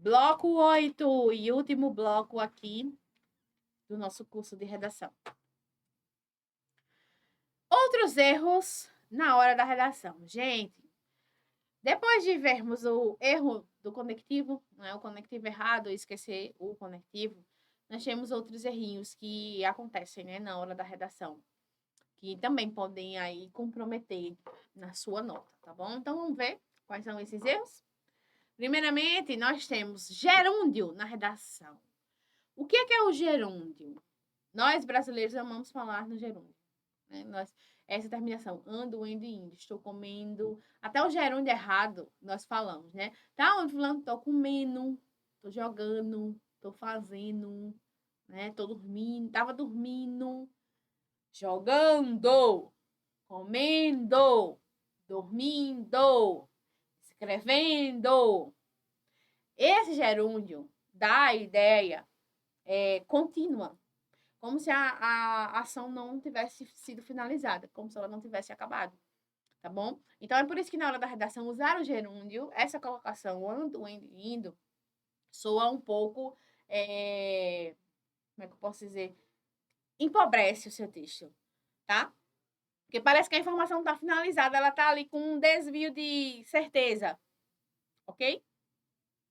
Bloco 8 e último bloco aqui do nosso curso de redação. Outros erros na hora da redação. Gente, depois de vermos o erro do conectivo, né, o conectivo errado, esquecer o conectivo, nós temos outros errinhos que acontecem, né, na hora da redação, que também podem aí comprometer na sua nota, tá bom? Então, vamos ver quais são esses erros. Primeiramente, nós temos gerúndio na redação. O que é o gerúndio? Nós, brasileiros, amamos falar no gerúndio. Né? Essa terminação, ando, indo e indo, estou comendo. Até o gerúndio errado, nós falamos, né? Tá onde falando? Tô comendo, tô jogando, tô fazendo, né? Tô dormindo, tava dormindo, jogando, comendo, dormindo, escrevendo. Esse gerúndio dá a ideia contínua, como se a ação não tivesse sido finalizada, como se ela não tivesse acabado, tá bom? Então, é por isso que na hora da redação, usar o gerúndio, essa colocação ando, indo, soa um pouco, como é que eu posso dizer? Empobrece o seu texto, tá? Porque parece que a informação está finalizada, ela está ali com um desvio de certeza, ok?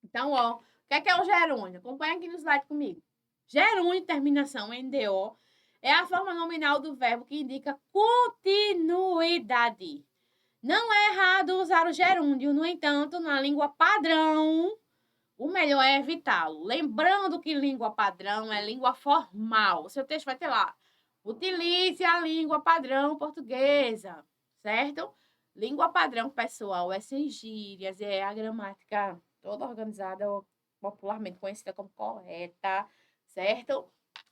Então, ó, o que é o gerúndio? Acompanha aqui no slide comigo. Gerúndio, terminação em DO, é a forma nominal do verbo que indica continuidade. Não é errado usar o gerúndio, no entanto, na língua padrão, o melhor é evitá-lo. Lembrando que língua padrão é língua formal. O seu texto vai ter lá, utilize a língua padrão portuguesa, certo? Língua padrão, pessoal, é sem gírias, é a gramática toda organizada, popularmente conhecida como correta, certo?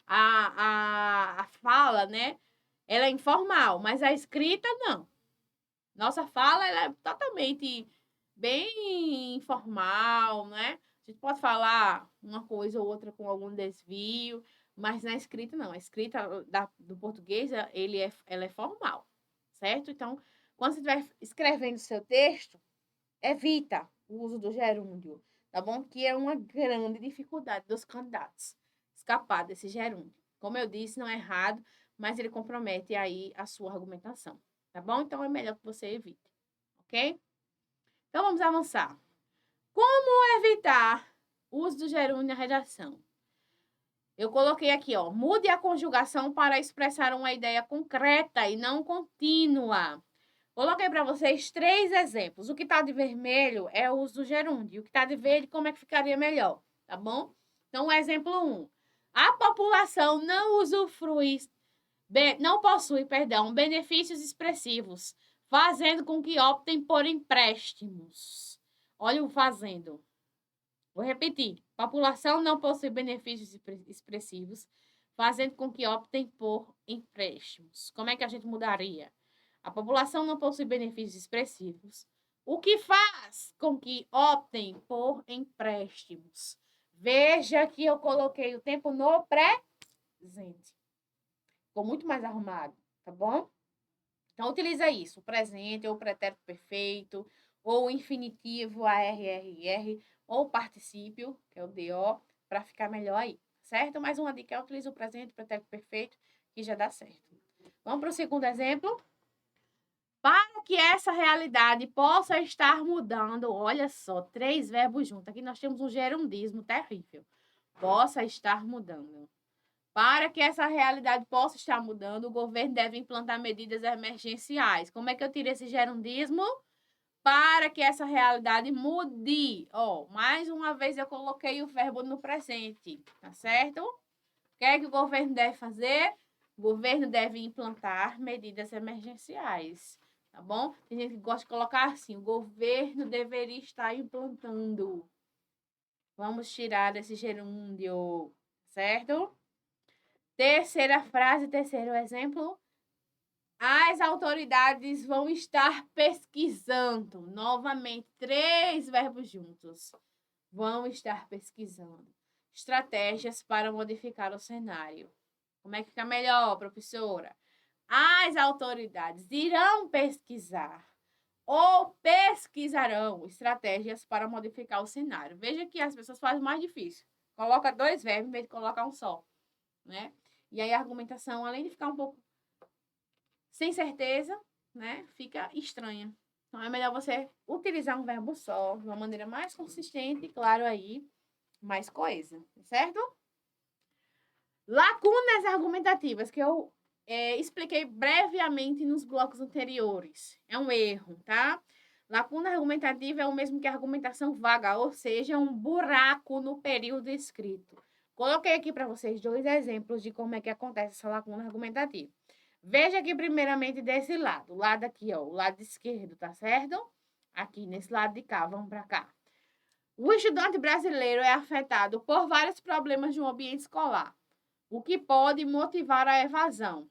A fala, né? Ela é informal, mas a escrita não. Nossa fala ela é totalmente bem informal, né? A gente pode falar uma coisa ou outra com algum desvio, mas na escrita não. A escrita do português, ela é formal, certo? Então, quando você estiver escrevendo seu texto, evita o uso do gerúndio, tá bom? Que é uma grande dificuldade dos candidatos escapar desse gerúndio. Como eu disse, não é errado, mas ele compromete aí a sua argumentação, tá bom? Então, é melhor que você evite, ok? Então, vamos avançar. Como evitar o uso do gerúndio na redação? Eu coloquei aqui, ó, mude a conjugação para expressar uma ideia concreta e não contínua. Coloquei para vocês 3 exemplos. O que está de vermelho é o uso do gerúndio. O que está de verde, como é que ficaria melhor, tá bom? Então, o exemplo 1. A população não possui, benefícios expressivos, fazendo com que optem por empréstimos. Olha o fazendo. Vou repetir. População não possui benefícios expressivos, fazendo com que optem por empréstimos. Como é que a gente mudaria? A população não possui benefícios expressivos, o que faz com que optem por empréstimos. Veja que eu coloquei o tempo no presente. Ficou muito mais arrumado, tá bom? Então, utiliza isso, o presente, ou o pretérito perfeito, ou o infinitivo, ARRR, ou o particípio, que é o DO, para ficar melhor aí, certo? Mais uma dica, utiliza o presente, o pretérito perfeito, que já dá certo. Vamos para o segundo exemplo. Para que essa realidade possa estar mudando, olha só, 3 verbos juntos. Aqui nós temos um gerundismo terrível. Possa estar mudando. Para que essa realidade possa estar mudando, o governo deve implantar medidas emergenciais. Como é que eu tiro esse gerundismo? Para que essa realidade mude. Ó, mais uma vez eu coloquei o verbo no presente, tá certo? O que é que o governo deve fazer? O governo deve implantar medidas emergenciais, tá bom? Tem gente que gosta de colocar assim, o governo deveria estar implantando. Vamos tirar esse gerúndio, certo? Terceira frase, terceiro exemplo. As autoridades vão estar pesquisando. Novamente, 3 verbos juntos. Vão estar pesquisando. Estratégias para modificar o cenário. Como é que fica melhor, professora? As autoridades irão pesquisar ou pesquisarão estratégias para modificar o cenário. Veja que as pessoas fazem mais difícil. Coloca 2 verbos em vez de colocar um só, né? E aí a argumentação, além de ficar um pouco sem certeza, né, fica estranha. Então é melhor você utilizar um verbo só, de uma maneira mais consistente e, claro, aí, mais coesa, certo? Lacunas argumentativas, que eu expliquei brevemente nos blocos anteriores. É um erro, tá? Lacuna argumentativa é o mesmo que argumentação vaga, ou seja, um buraco no período escrito. Coloquei aqui para vocês 2 exemplos de como é que acontece essa lacuna argumentativa. Veja aqui primeiramente desse lado, o lado aqui, ó, o lado esquerdo, tá certo? Aqui, nesse lado de cá, vamos para cá. O estudante brasileiro é afetado por vários problemas de um ambiente escolar, o que pode motivar a evasão.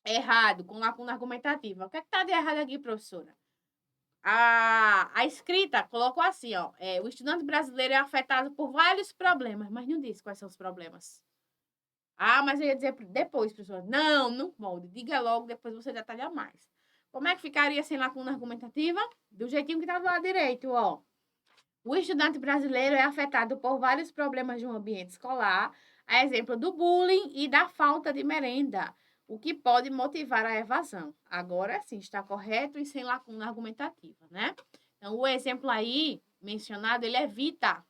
Errado, com lacuna argumentativa. O que está de errado aqui, professora? A escrita colocou assim, ó. O estudante brasileiro é afetado por vários problemas, mas não disse quais são os problemas. Ah, mas eu ia dizer depois, professora. Não, não pode. Diga logo, depois você detalha mais. Como é que ficaria sem lacuna argumentativa? Do jeitinho que está do lado direito, ó. O estudante brasileiro é afetado por vários problemas de um ambiente escolar, a exemplo do bullying e da falta de merenda, o que pode motivar a evasão. Agora sim, está correto e sem lacuna argumentativa, né? Então, o exemplo aí mencionado, ele evita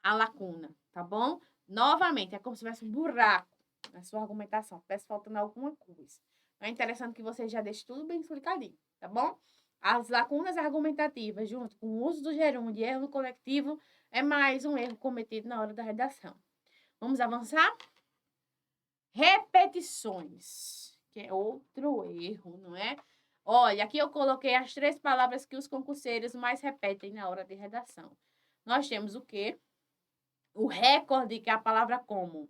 a lacuna, tá bom? Novamente, é como se tivesse um buraco na sua argumentação, estivesse faltando alguma coisa. É interessante que você já deixe tudo bem explicadinho, tá bom? As lacunas argumentativas, junto com o uso do gerúndio e erro no coletivo, é mais um erro cometido na hora da redação. Vamos avançar? Repetições, que é outro erro, não é? Olha, aqui eu coloquei as 3 palavras que os concurseiros mais repetem na hora de redação. Nós temos o quê? O recorde, que é a palavra como.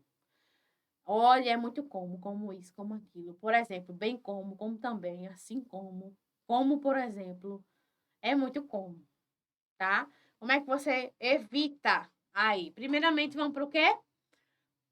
Olha, é muito como isso, como aquilo. Por exemplo, bem como também, assim como, por exemplo. É muito como, tá? Como é que você evita aí? Primeiramente, vamos para o quê?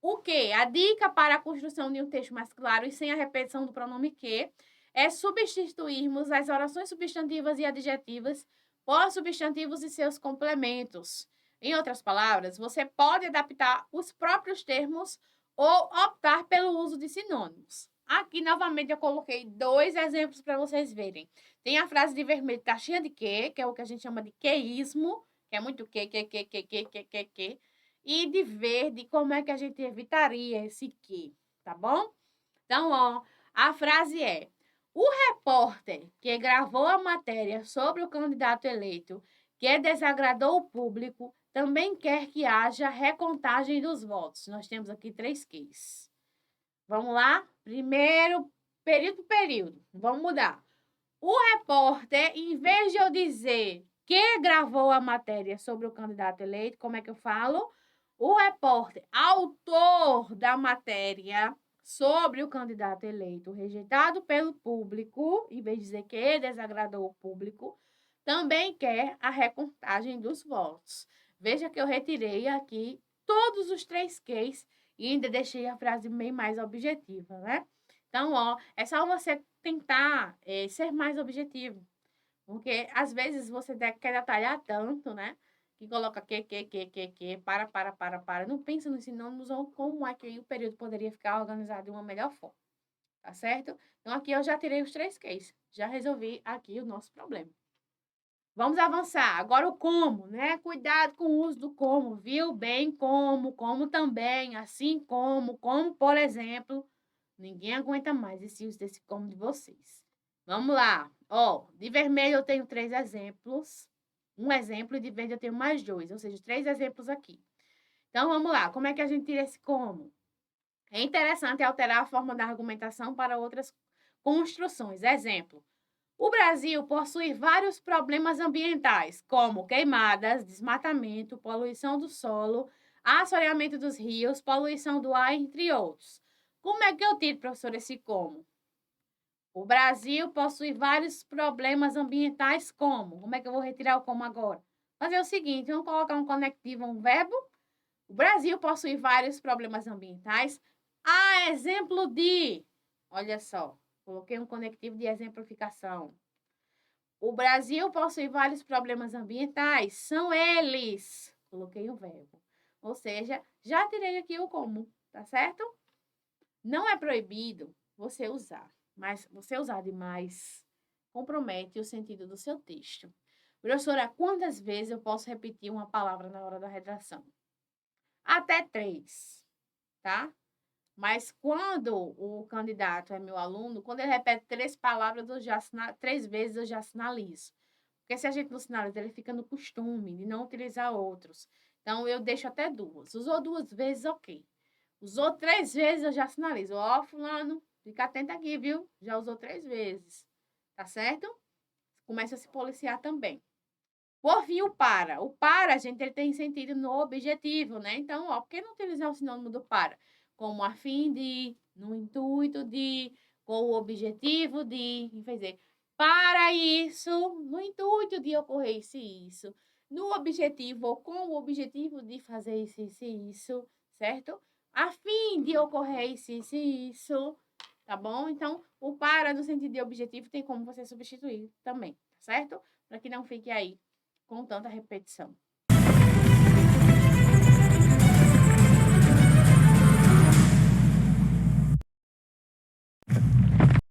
O quê? A dica para a construção de um texto mais claro e sem a repetição do pronome que é substituirmos as orações substantivas e adjetivas por substantivos e seus complementos. Em outras palavras, você pode adaptar os próprios termos ou optar pelo uso de sinônimos. Aqui, novamente, eu coloquei 2 exemplos para vocês verem. Tem a frase de vermelho, tá cheia de que é o que a gente chama de queísmo, que é muito que. E de verde, como é que a gente evitaria esse que, tá bom? Então, ó, a frase é: o repórter que gravou a matéria sobre o candidato eleito que desagradou o público também quer que haja recontagem dos votos. Nós temos aqui 3 ques. Vamos lá? Primeiro, período por período. Vamos mudar. O repórter, em vez de eu dizer que gravou a matéria sobre o candidato eleito, como é que eu falo? O repórter, autor da matéria sobre o candidato eleito rejeitado pelo público, em vez de dizer que desagradou o público, também quer a recontagem dos votos. Veja que eu retirei aqui todos os 3 ques e ainda deixei a frase bem mais objetiva, né? Então, ó, é só você tentar ser mais objetivo. Porque, às vezes, você quer detalhar tanto, né? Que coloca para. Não pensa nos sinônimos ou como é que o período poderia ficar organizado de uma melhor forma. Tá certo? Então, aqui eu já tirei os 3 cases. Já resolvi aqui o nosso problema. Vamos avançar. Agora o como, né? Cuidado com o uso do como, viu? Bem como também, assim como, por exemplo. Ninguém aguenta mais esse uso desse como de vocês. Vamos lá. Ó, de vermelho eu tenho 3 exemplos. Um exemplo e de verde eu tenho mais 2, ou seja, 3 exemplos aqui. Então, vamos lá. Como é que a gente tira esse como? É interessante alterar a forma da argumentação para outras construções. Exemplo. O Brasil possui vários problemas ambientais, como queimadas, desmatamento, poluição do solo, assoreamento dos rios, poluição do ar, entre outros. Como é que eu tiro, professor, esse como? O Brasil possui vários problemas ambientais, como? Como é que eu vou retirar o como agora? Fazer o seguinte, vamos colocar um conectivo, um verbo. O Brasil possui vários problemas ambientais. A exemplo de... Olha só, coloquei um conectivo de exemplificação. O Brasil possui vários problemas ambientais. São eles. Coloquei o verbo. Ou seja, já tirei aqui o como, tá certo? Não é proibido você usar, mas você usar demais compromete o sentido do seu texto. Professora, quantas vezes eu posso repetir uma palavra na hora da redação? Até 3, tá? Mas quando o candidato é meu aluno, quando ele repete 3 palavras, 3 vezes eu já sinalizo. Porque se a gente não sinaliza, ele fica no costume de não utilizar outros. Então, eu deixo até 2. Usou 2 vezes, ok. Usou 3 vezes, eu já sinalizo. Ó, fulano, fica atento aqui, viu? Já usou 3 vezes. Tá certo? Começa a se policiar também. Por fim, o para. O para, gente, ele tem sentido no objetivo, né? Então, ó, por que não utilizar o sinônimo do para? Como a fim de, no intuito de, com o objetivo de, em vez de para isso, no intuito de ocorrer isso, no objetivo ou com o objetivo de fazer isso, certo? A fim de ocorrer isso, tá bom? Então, o para no sentido de objetivo tem como você substituir também, tá certo? Para que não fique aí com tanta repetição.